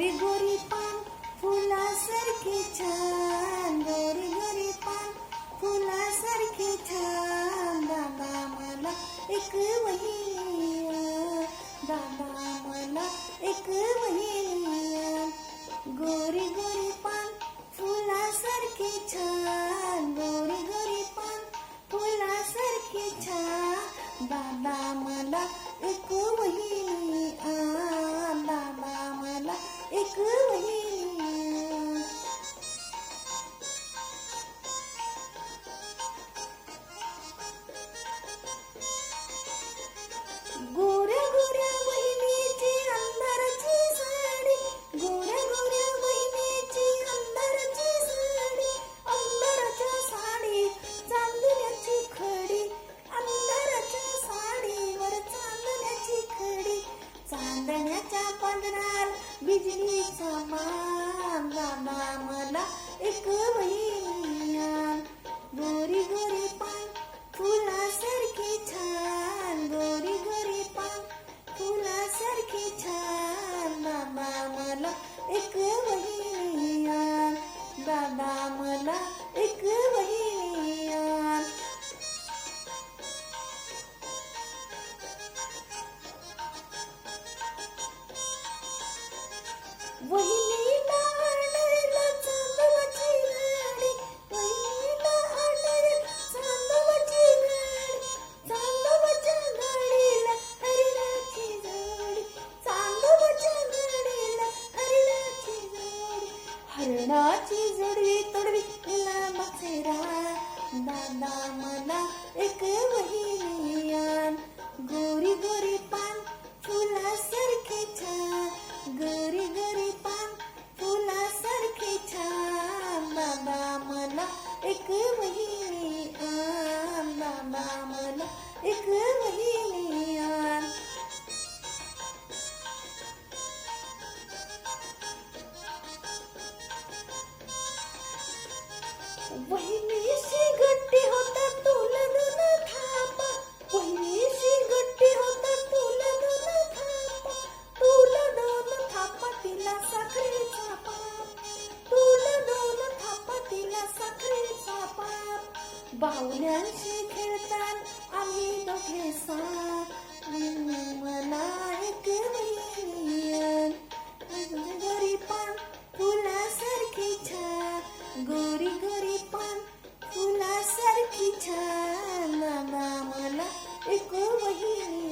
गोरी गोरी पान फुलासारखी छान, गोरी गोरी पान फुलासारखी छान. दादा मला एक वहिनी आण, दादा मला एक वहिनी आण. गोरी गोरी पान फुलासारखी छान, गोरी गोरी पान फुलासारखी छान. दादा मला एक वहिनी आण, दादा मला एक वहिनी आण. गोऱ्या गोऱ्या बहिणीची अंधाराची साडी, गोऱ्या गोऱ्या बहिणीची अंधाराची साडी. अंधाराच्या साडी चांदण्याची खडी, अंधाराच्या साडीवर चांदण्याची खडी. चांदण्याच्या पदरात बिजलीचा मान. दादा मला एक वहिनी आण. गोरी गोरी पान फुलासारखी छान, गोरी गोरी पान फुलासारखी छान. दादा मला एक वहिनी आण, दादा मला एक वहिनी आण. वहिनीला आणायला चांदवाची गाडी, वहिनीला आणायला चांदवाची गाडी. चांदवाच्या गाडीला हरिणाची जोडी, चांदवाच्या गाडीला हरिणाची जोडी. हरणाची जोडवी तोडवी लांबाचे रान. दादा मला एक वहिनी आण. गोरी गोरी पान फुलासारखी छान, गोरी गोरी पान फुलासारखी छान. दादा मला एक वहिनी आण, दादा मला एक वहिनी आण. वहिनीशी गट्टी होतात तुला दोन थापा, वहिनीशी गट्टी होतात तुला दोन थापा. तुला दोन थापा तिला साखरेचा पाप, तुला दोन थापा तिला साखरेचा पाप. बाहुल्यांशी खेळतात आम्ही दोघे साथ. मला एक वहिनी आण. गोरी पान फुलासारखी छान, गोरी गोरी पान फुलासारखी छान. दादा मला एक वहिनी